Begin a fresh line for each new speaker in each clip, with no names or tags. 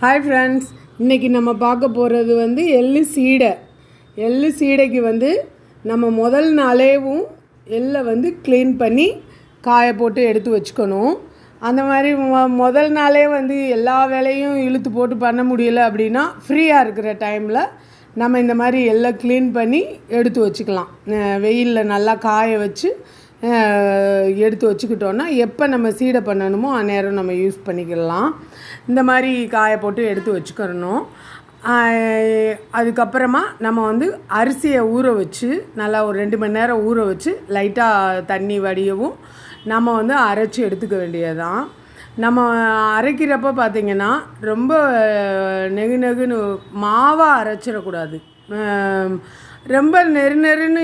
Hi friends, இன்றைக்கி நம்ம பார்க்க போகிறது வந்து எள்ளு சீடை. எள்ளு சீடைக்கு வந்து நம்ம முதல் நாளேவும் எள்ளை வந்து க்ளீன் பண்ணி காய போட்டு எடுத்து வச்சுக்கணும். அந்த மாதிரி முதல் நாளே வந்து எல்லா வேலையும் இழுத்து போட்டு பண்ண முடியலை அப்படின்னா ஃப்ரீயாக இருக்கிற டைமில் நம்ம இந்த மாதிரி எள்ளை க்ளீன் பண்ணி எடுத்து வச்சுக்கலாம். வெயிலில் நல்லா காய வச்சு எடுத்து வச்சுக்கிட்டோன்னா எப்போ நம்ம சீடை பண்ணணுமோ அந்நேரம் நம்ம யூஸ் பண்ணிக்கலாம். இந்த மாதிரி காய போட்டு எடுத்து வச்சுக்கிறணும். அதுக்கப்புறமா நம்ம வந்து அரிசியை ஊற வச்சு நல்லா ஒரு 2 மணி நேரம் ஊற வச்சு லைட்டாக தண்ணி வடியவும் நம்ம வந்து அரைச்சி எடுத்துக்க வேண்டியதுதான். நம்ம அரைக்கிறப்ப பார்த்திங்கன்னா ரொம்ப நெகுன்னு மாவாக அரைச்சிடக்கூடாது. ரொம்ப நெருன்னு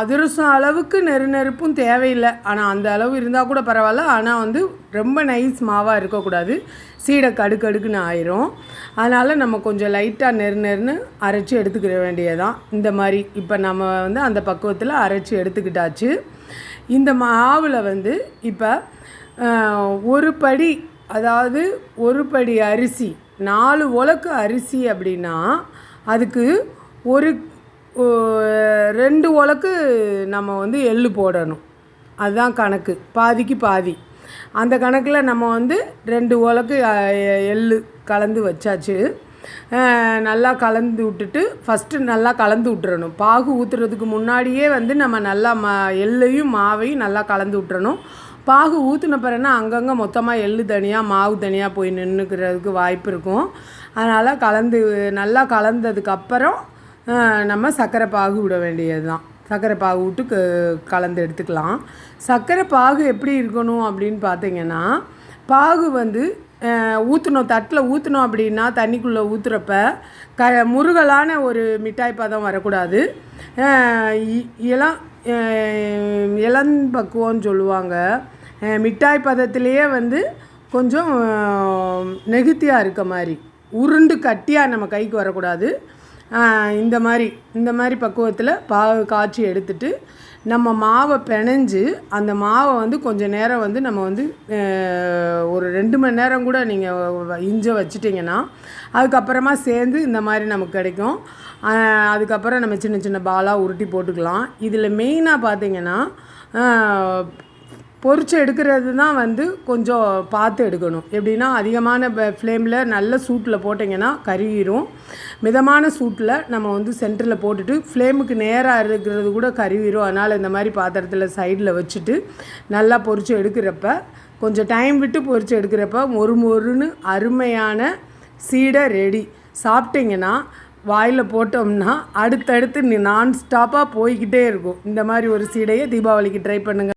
அதிரசம் அளவுக்கு நெருப்பும் தேவையில்லை. ஆனால் அந்த அளவு இருந்தால் கூட பரவாயில்ல. ஆனால் வந்து ரொம்ப நைஸ் மாவாக இருக்கக்கூடாது, சீடை கடுக்குன்னு ஆயிரும். அதனால் நம்ம கொஞ்சம் லைட்டாக நெருன்னு அரைச்சி எடுத்துக்கிற வேண்டியதான். இந்த மாதிரி இப்போ நம்ம வந்து அந்த பக்குவத்தில் அரைச்சி எடுத்துக்கிட்டாச்சு. இந்த மாவில் வந்து இப்போ ஒரு படி, அதாவது ஒரு படி அரிசி, 4 உலக்கு அரிசி அப்படின்னா அதுக்கு 2 உலக்கு நம்ம வந்து எள்ளு போடணும். அதுதான் கணக்கு, பாதிக்கு பாதி. அந்த கணக்கில் நம்ம வந்து 2 உலக்கு எள்ளு கலந்து வச்சாச்சு. நல்லா கலந்து விட்டுட்டு ஃபஸ்ட்டு நல்லா கலந்து விட்டுறணும். பாகு ஊற்றுறதுக்கு முன்னாடியே வந்து நம்ம நல்லா எள்ளையும் மாவையும் நல்லா கலந்து விட்டுறணும். பாகு ஊற்றின பிறகுனா அங்கங்கே மொத்தமாக எள்ளு தனியாக மாவு தனியாக போய் நின்றுக்கிறதுக்கு வாய்ப்பு இருக்கும். அதனால் நல்லா கலந்ததுக்கப்புறம் நம்ம சர்க்கரை பாகு விட வேண்டியது தான். சர்க்கரை பாகு விட்டு கலந்து எடுத்துக்கலாம். சர்க்கரை பாகு எப்படி இருக்கணும் அப்படின்னு பார்த்திங்கன்னா, பாகு வந்து தட்டில் ஊற்றினோம் அப்படின்னா தண்ணிக்குள்ளே ஊற்றுறப்ப முருகலான ஒரு மிட்டாய் பதம் வரக்கூடாது. இளம்பக்குவம்னு சொல்லுவாங்க. மிட்டாய் பதத்திலேயே வந்து கொஞ்சம் நெகுத்தியாக இருக்க மாதிரி, உருண்டு கட்டியாக நம்ம கைக்கு வரக்கூடாது. இந்த மாதிரி பக்குவத்தில் பாகு காய்ச்சி எடுத்துட்டு நம்ம மாவை பிணைஞ்சு அந்த மாவை வந்து கொஞ்சம் நேரம் வந்து நம்ம வந்து ஒரு 2 மணி நேரம் கூட நீங்கள் இஞ்ச வச்சிட்டிங்கன்னா அதுக்கப்புறமா சேர்ந்து இந்த மாதிரி நமக்கு கிடைக்கும். அதுக்கப்புறம் நம்ம சின்ன சின்ன பாலாக உருட்டி போட்டுக்கலாம். இதில் மெயினாக பார்த்திங்கன்னா பொரிச்சு எடுக்கிறது தான் வந்து கொஞ்சம் பார்த்து எடுக்கணும். எப்படின்னா அதிகமான ஃப்ளேமில் நல்ல சூட்டில் போட்டிங்கன்னா கருகிரும். மிதமான சூட்டில் நம்ம வந்து சென்டரில் போட்டுட்டு ஃப்ளேமுக்கு நேராக இருக்கிறது கூட கருகிரும். அதனால் இந்த மாதிரி பாத்திரத்தில் சைடில் வச்சுட்டு நல்லா பொரிச்சு எடுக்கிறப்ப, கொஞ்சம் டைம் விட்டு பொரிச்சு எடுக்கிறப்ப மொறுன்னு அருமையான சீடை ரெடி. சாப்பிட்டிங்கன்னா வாயில் போட்டோம்னா அடுத்தடுத்து நான் ஸ்டாப்பாக போய்கிட்டே இருக்கும். இந்த மாதிரி ஒரு சீடையை தீபாவளிக்கு ட்ரை பண்ணுங்கள்.